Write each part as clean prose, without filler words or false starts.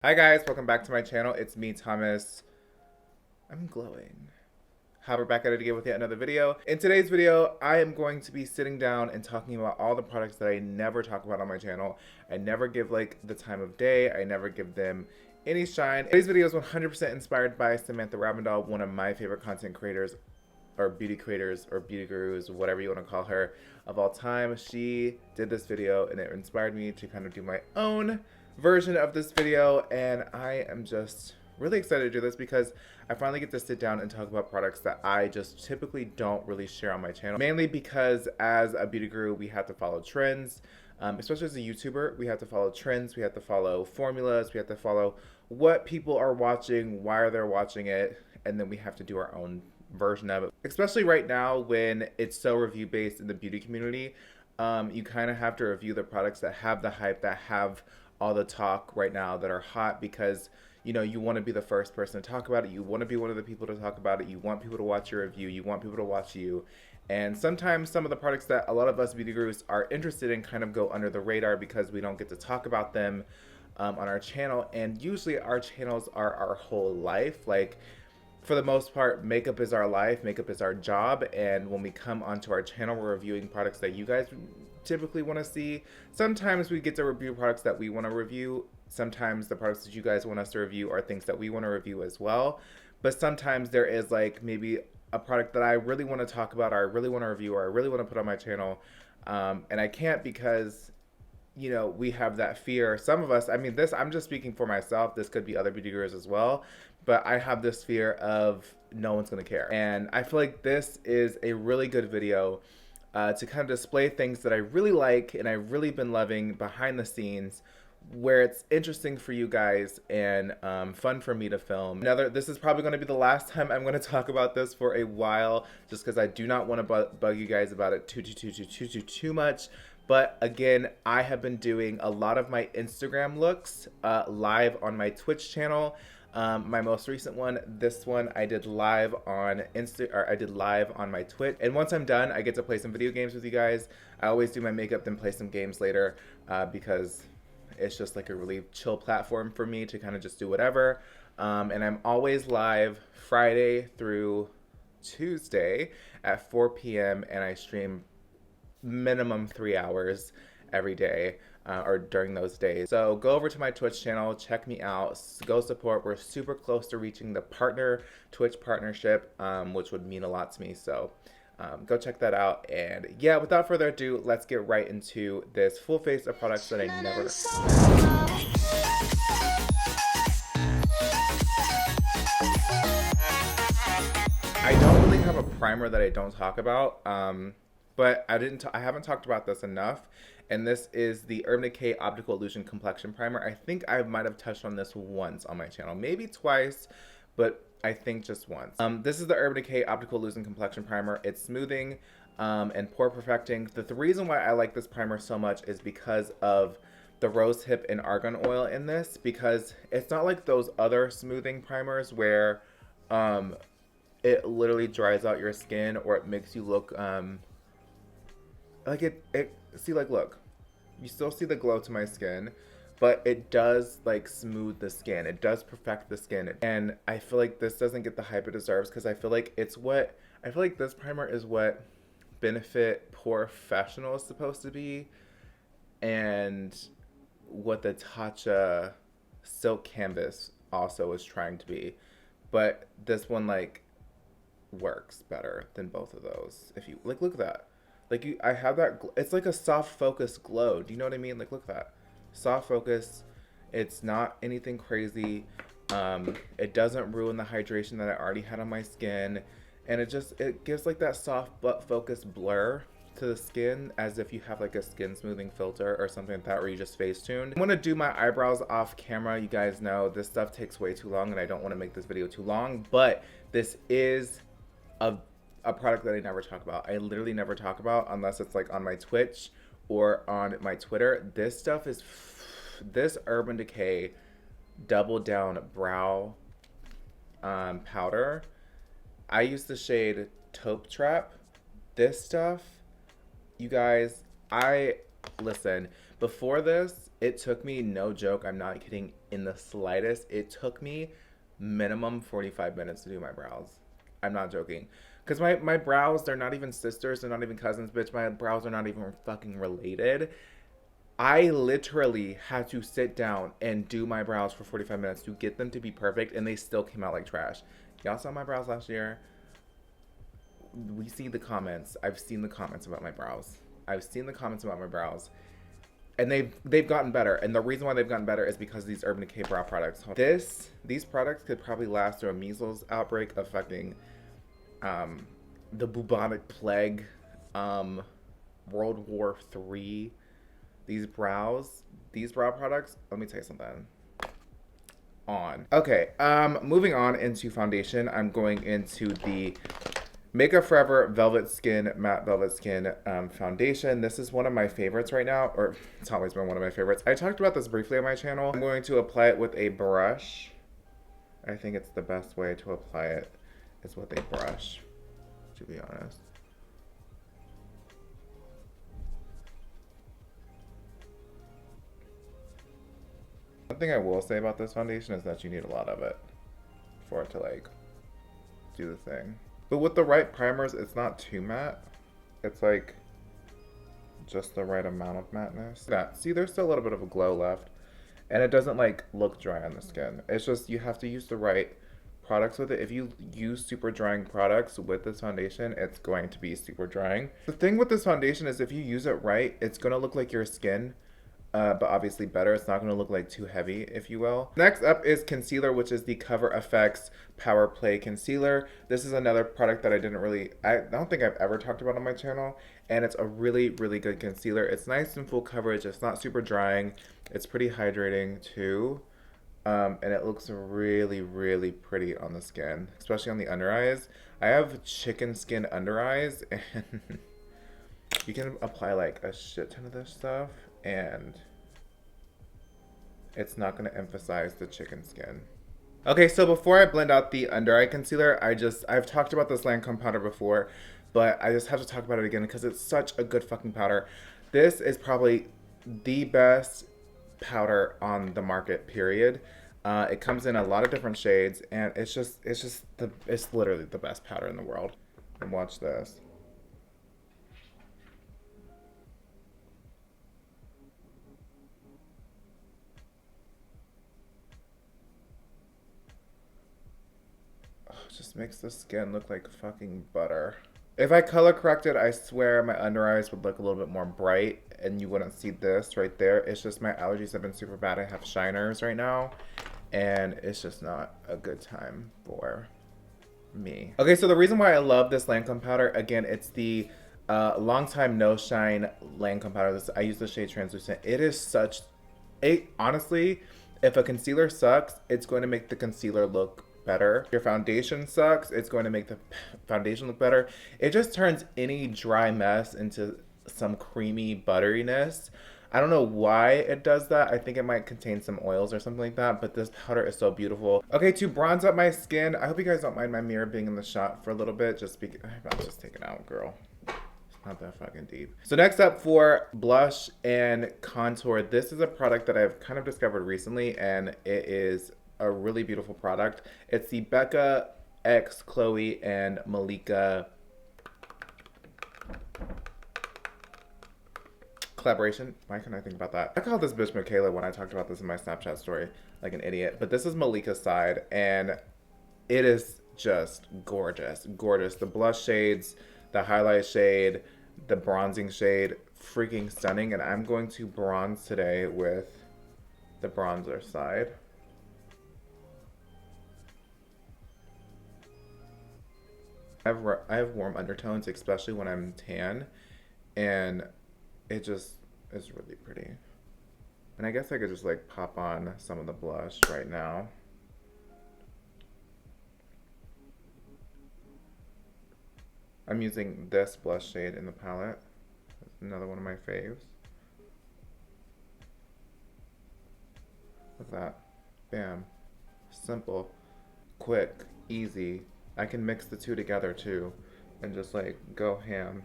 Hi guys, welcome back to my channel. It's me, Thomas. I'm glowing. Halbert back at it again with yet another video. In today's video, I am going to be sitting down and talking about all the products that I never talk about on my channel. I never give like the time of day. I never give them any shine. Today's video is 100% inspired by Samantha Ravndal, one of my favorite content creators or beauty creators or beauty gurus, whatever you want to call her, of all time. She did this video and it inspired me to kind of do my own version of this video, and I am just really excited to do this because I finally get to sit down and talk about products that I just typically don't really share on my channel, mainly because as a beauty guru we have to follow trends, especially as a YouTuber. We have to follow trends, we have to follow formulas, we have to follow what people are watching, why they're watching it, and then we have to do our own version of it. Especially right now when it's so review based in the beauty community, you kind of have to review the products that have the hype, that have all the talk right now, that are hot, because you know you want to be the first person to talk about it. You want to be one of the people to talk about it. You want people to watch your review. You want people to watch you. And sometimes some of the products that a lot of us beauty gurus are interested in kind of go under the radar because we don't get to talk about them on our channel. And usually our channels are our whole life. Like, for the most part, makeup is our life, makeup is our job, and when we come onto our channel, we're reviewing products that you guys typically want to see. Sometimes we get to review products that we want to review. Sometimes the products that you guys want us to review are things that we want to review as well. But sometimes there is like maybe a product that I really want to talk about, or I really want to review, or I really want to put on my channel, and I can't because you know, we have that fear. Some of us, I mean, this, I'm just speaking for myself. This could be other beauty gurus as well. But I have this fear of no one's going to care. And I feel like this is a really good video to kind of display things that I really like and I've really been loving behind the scenes, where it's interesting for you guys and fun for me to film. This is probably going to be the last time I'm going to talk about this for a while, just because I do not want to bug you guys about it too much. But again, I have been doing a lot of my Instagram looks live on my Twitch channel. My most recent one, this one, I did live on I did live on my Twitch. And once I'm done, I get to play some video games with you guys. I always do my makeup, then play some games later because it's just like a really chill platform for me to kind of just do whatever. And I'm always live Friday through Tuesday at 4 p.m. and I stream minimum 3 hours every day or during those days. So go over to my Twitch channel, check me out, go support. We're super close to reaching the Twitch partnership, which would mean a lot to me. So go check that out. And yeah, without further ado, let's get right into this full face of products that I never I don't really have a primer that I don't talk about, but I haven't talked about this enough, and this is the Urban Decay Optical Illusion Complexion Primer. I think I might have touched on this once on my channel, maybe twice, but I think just once. This is the Urban Decay Optical Illusion Complexion Primer. It's smoothing and pore perfecting. The reason why I like this primer so much is because of the rose hip and argan oil in this, because it's not like those other smoothing primers where it literally dries out your skin, or it makes you look like look, you still see the glow to my skin, but it does like smooth the skin, it does perfect the skin. And I feel like this doesn't get the hype it deserves, because I feel like this primer is what Benefit Professional is supposed to be, and what the Tatcha Silk Canvas also is trying to be. But this one like works better than both of those. If you like, look at that. Like, I have that, it's like a soft focus glow. Do you know what I mean? Like, look at that. Soft focus. It's not anything crazy. It doesn't ruin the hydration that I already had on my skin. And it gives like that soft but focus blur to the skin, as if you have like a skin smoothing filter or something like that, where you just face tuned. I want to do my eyebrows off camera. You guys know this stuff takes way too long and I don't want to make this video too long, but this is a product that I never talk about. I literally never talk about unless it's like on my Twitch or on my Twitter. This stuff is this Urban Decay Double Down Brow powder. I use the shade Taupe Trap. This stuff, you guys, listen, before this, it took me, no joke, I'm not kidding, in the slightest. It took me minimum 45 minutes to do my brows. I'm not joking. Because my brows, they're not even sisters. They're not even cousins, bitch. My brows are not even fucking related. I literally had to sit down and do my brows for 45 minutes to get them to be perfect, and they still came out like trash. Y'all saw my brows last year. We see the comments. I've seen the comments about my brows. I've seen the comments about my brows. And they've gotten better. And the reason why they've gotten better is because of these Urban Decay brow products. These products could probably last through a measles outbreak affecting the bubonic plague, World War III. These brow products, let me tell you something. Okay, moving on into foundation, I'm going into the Makeup Forever Velvet Skin Matte Velvet Skin foundation. This is one of my favorites right now, or it's always been one of my favorites. I talked about this briefly on my channel. I'm going to apply it with a brush. I think it's the best way to apply it is with a brush, to be honest. One thing I will say about this foundation is that you need a lot of it for it to like do the thing. But with the right primers, it's not too matte. It's like just the right amount of matteness. See, there's still a little bit of a glow left, and it doesn't like look dry on the skin. It's just you have to use the right products with it. If you use super drying products with this foundation, it's going to be super drying. The thing with this foundation is if you use it right, it's gonna look like your skin. But obviously better. It's not going to look like too heavy, if you will. Next up is concealer, which is the Cover FX Power Play Concealer. This is another product that I don't think I've ever talked about on my channel, and it's a really, really good concealer. It's nice and full coverage. It's not super drying. It's pretty hydrating too, and it looks really, really pretty on the skin, especially on the under eyes. I have chicken skin under eyes, and you can apply like a shit ton of this stuff, and it's not going to emphasize the chicken skin. Okay, so before I blend out the under eye concealer, I've talked about this Lancome powder before, but I just have to talk about it again because it's such a good fucking powder. This is probably the best powder on the market, period. It comes in a lot of different shades, and it's literally the best powder in the world. And watch this. Just makes the skin look like fucking butter. If I color corrected, I swear my under eyes would look a little bit more bright, and you wouldn't see this right there. It's just my allergies have been super bad. I have shiners right now, and it's just not a good time for me. Okay, so the reason why I love this Lancome powder, again, it's the Long Time No Shine Lancome powder. I use the shade Translucent. Honestly, if a concealer sucks, it's going to make the concealer look better. Your foundation sucks, it's going to make the foundation look better. It just turns any dry mess into some creamy butteriness. I don't know why it does that. I think it might contain some oils or something like that, but this powder is so beautiful. Okay, to bronze up my skin, I hope you guys don't mind my mirror being in the shot for a little bit, I'll just take it out, girl. It's not that fucking deep. So next up for blush and contour, this is a product that I've kind of discovered recently, and it is a really beautiful product. It's the Becca X Chloe and Malika collaboration. Why couldn't I think about that? I called this bitch Michaela when I talked about this in my Snapchat story like an idiot, but this is Malika's side, and it is just gorgeous. Gorgeous. The blush shades, the highlight shade, the bronzing shade, freaking stunning. And I'm going to bronze today with the bronzer side. I have warm undertones, especially when I'm tan, and it just is really pretty. And I guess I could just like pop on some of the blush right now. I'm using this blush shade in the palette. That's another one of my faves. Look at that. Bam. Simple, quick, easy. I can mix the two together too and just like go ham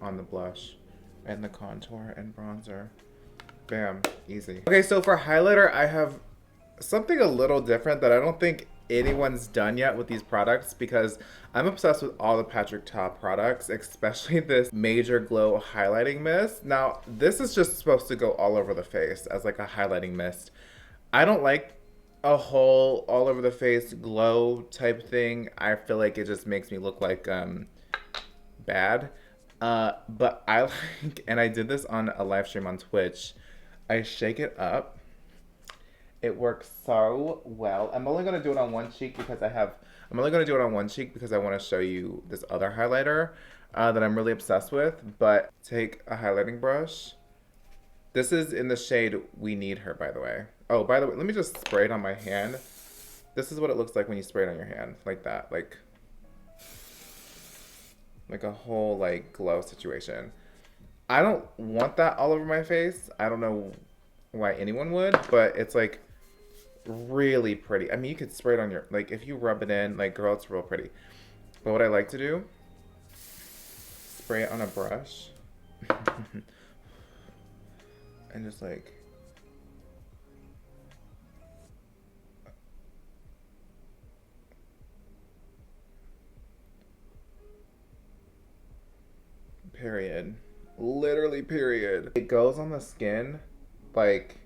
on the blush and the contour and bronzer. Bam, easy. Okay, so for highlighter, I have something a little different that I don't think anyone's done yet with these products, because I'm obsessed with all the Patrick Ta products, especially this Major Glow Highlighting Mist. Now, this is just supposed to go all over the face as like a highlighting mist. I don't like a whole all over the face glow type thing. I feel like it just makes me look like bad. But I like, and I did this on a live stream on Twitch. I shake it up. It works so well. I'm only gonna do it on one cheek because I'm only gonna do it on one cheek because I want to show you this other highlighter that I'm really obsessed with. But take a highlighting brush. This is in the shade We Need Her, by the way. Oh, by the way, let me just spray it on my hand. This is what it looks like when you spray it on your hand, like that, like a whole like glow situation. I don't want that all over my face. I don't know why anyone would, but it's like really pretty. I mean, you could spray it on your, like if you rub it in, like girl, it's real pretty. But what I like to do, spray it on a brush and just like period. Literally period. It goes on the skin like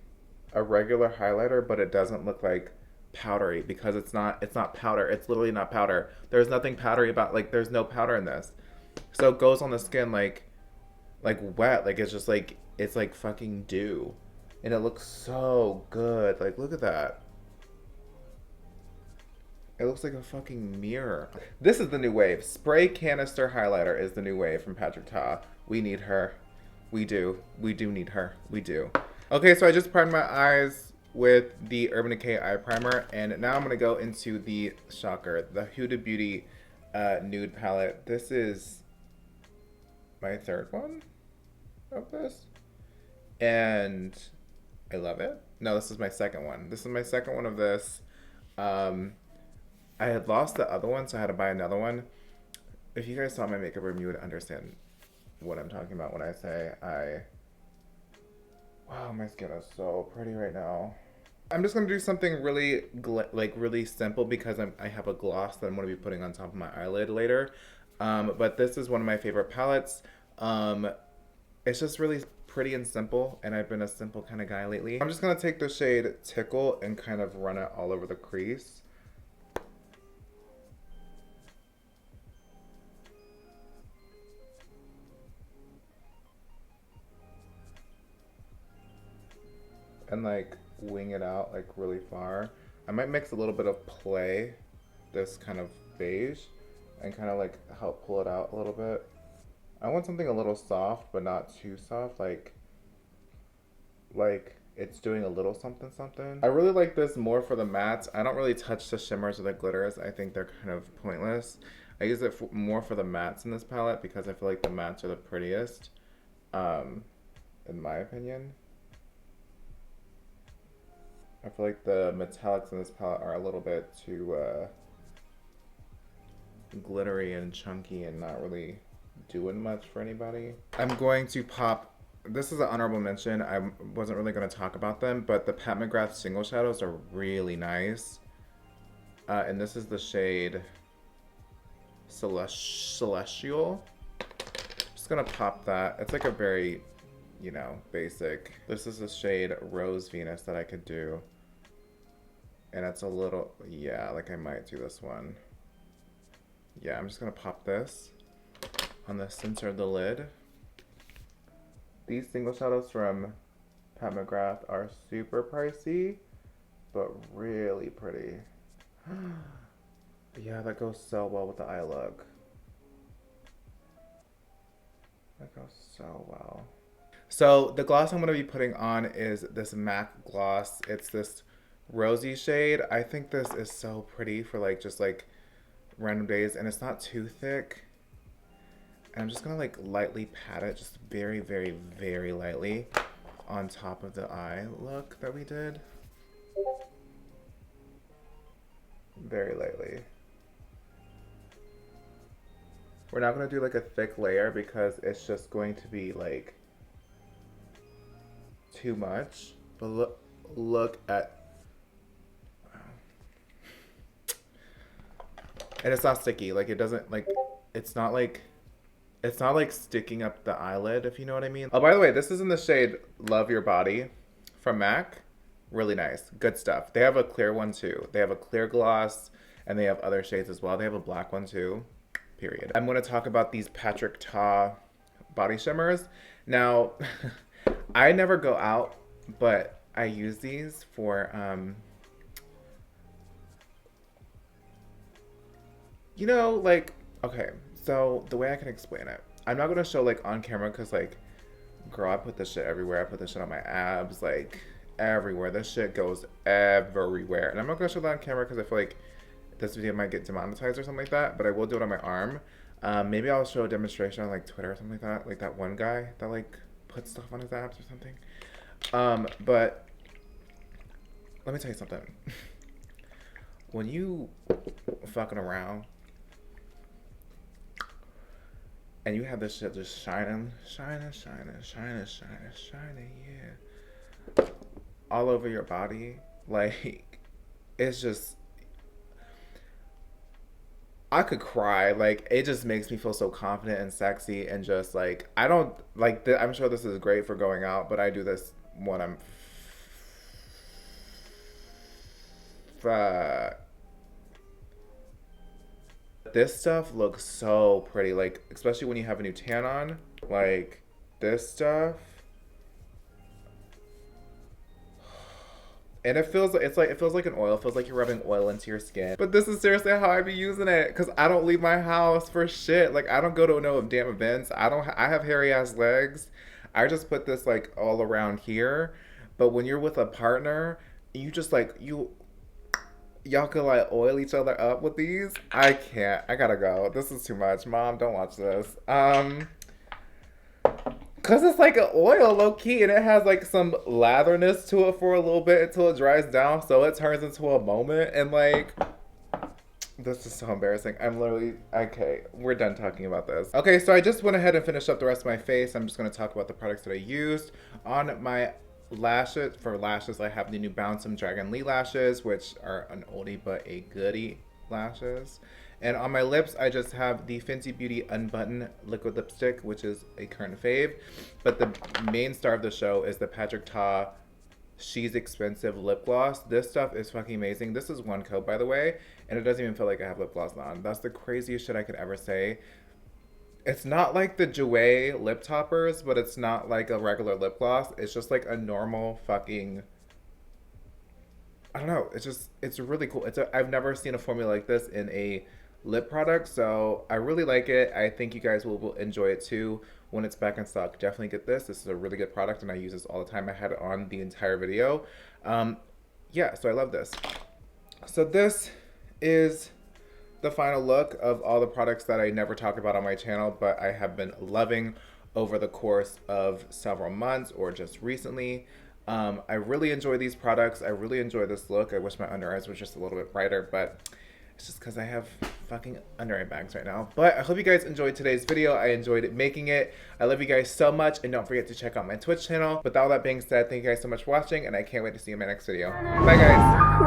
a regular highlighter, but it doesn't look like powdery because it's not powder. It's literally not powder. There's nothing powdery about, like there's no powder in this. So it goes on the skin like wet, like it's just like it's like fucking dew. And it looks so good. Like look at that. It looks like a fucking mirror. This is the new wave. Spray canister highlighter is the new wave from Patrick Ta. We need her. We do. We do need her. We do. Okay, so I just primed my eyes with the Urban Decay eye primer, and now I'm gonna go into the shocker, the Huda Beauty nude palette. This is my third one of this, and I love it. No, this is my second one. This is my second one of this. I had lost the other one, so I had to buy another one. If you guys saw my makeup room, you would understand what I'm talking about when I say wow, my skin is so pretty right now. I'm just gonna do something really really simple because I have a gloss that I'm gonna be putting on top of my eyelid later. But this is one of my favorite palettes. It's just really pretty and simple, and I've been a simple kind of guy lately. I'm just gonna take the shade Tickle and kind of run it all over the crease. And like wing it out like really far. I might mix a little bit of Play, this kind of beige, and kind of like help pull it out a little bit. I want something a little soft, but not too soft, like it's doing a little something something. I really like this more for the mattes. I don't really touch the shimmers or the glitters. I think they're kind of pointless. I use it more for the mattes in this palette because I feel like the mattes are the prettiest, in my opinion. I feel like the metallics in this palette are a little bit too glittery and chunky and not really doing much for anybody. I'm going to pop, this is an honorable mention. I wasn't really going to talk about them, but the Pat McGrath single shadows are really nice. And this is the shade Celestial. Just going to pop that. It's like a very, you know, basic. This is the shade Rose Venus that I could do. And it's a little, yeah, like I might do this one. Yeah, I'm just gonna pop this on the center of the lid. These single shadows from Pat McGrath are super pricey, but really pretty. Yeah, that goes so well with the eye look. That goes so well. So the gloss I'm going to be putting on is this MAC gloss. It's this rosy shade. I think this is so pretty for like just like random days, and it's not too thick. And I'm just going to like lightly pat it, just very, very, very lightly on top of the eye look that we did. Very lightly. We're not going to do like a thick layer because it's just going to be like too much. But look at And it's not sticky. Like, it doesn't, like, it's not like sticking up the eyelid, if you know what I mean. Oh, by the way, this is in the shade Love Your Body from MAC. Really nice. Good stuff. They have a clear one too. They have a clear gloss, and they have other shades as well. They have a black one too. Period. I'm going to talk about these Patrick Ta body shimmers. Now, I never go out, but I use these for, you know, like, okay, so the way I can explain it, I'm not going to show, like, on camera, because, like, girl, I put this shit everywhere. I put this shit on my abs, like, everywhere. This shit goes everywhere. And I'm not going to show that on camera because I feel like this video might get demonetized or something like that, but I will do it on my arm. Maybe I'll show a demonstration on, like, Twitter or something like that one guy that, like, puts stuff on his abs or something. But let me tell you something. When you fucking around and you have this shit just shining, yeah, all over your body, like, it's just, I could cry. Like, it just makes me feel so confident and sexy, and just, like, I don't, like, I'm sure this is great for going out, but I do this when I'm this stuff looks so pretty, like, especially when you have a new tan on, like, this stuff. And it feels like an oil. It feels like you're rubbing oil into your skin. But this is seriously how I be using it, because I don't leave my house for shit. Like, I don't go to no damn events. I have hairy ass legs. I just put this, like, all around here. But when you're with a partner, you just, like, y'all could, like, oil each other up with these. I can't. I gotta go. This is too much. Mom, don't watch this. Cause it's like an oil, low key, and it has, like, some latherness to it for a little bit until it dries down, so it turns into a moment. And, like, this is so embarrassing. I'm literally, okay, we're done talking about this. Okay, so I just went ahead and finished up the rest of my face. I'm just gonna talk about the products that I used on my lashes. For lashes, I have the new Bounce Dragon Lee lashes, which are an oldie but a goodie lashes. And on my lips, I just have the Fenty Beauty Unbutton Liquid Lipstick, which is a current fave. But the main star of the show is the Patrick Ta She's Expensive Lip Gloss. This stuff is fucking amazing. This is one coat, by the way, and it doesn't even feel like I have lip gloss on. That's the craziest shit I could ever say. It's not like the Jouer lip toppers, but it's not like a regular lip gloss. It's just like a normal fucking, I don't know. It's really cool. I've never seen a formula like this in a lip product, so I really like it. I think you guys will enjoy it too when it's back in stock. Definitely get this. This is a really good product, and I use this all the time. I had it on the entire video. Yeah, so I love this. So this is the final look of all the products that I never talk about on my channel, but I have been loving over the course of several months or just recently. I really enjoy these products. I really enjoy this look. I wish my under eyes were just a little bit brighter, but it's just because I have fucking under eye bags right now. But I hope you guys enjoyed today's video. I enjoyed making it. I love you guys so much, and don't forget to check out my Twitch channel. With all that being said, thank you guys so much for watching, and I can't wait to see you in my next video. Bye, guys.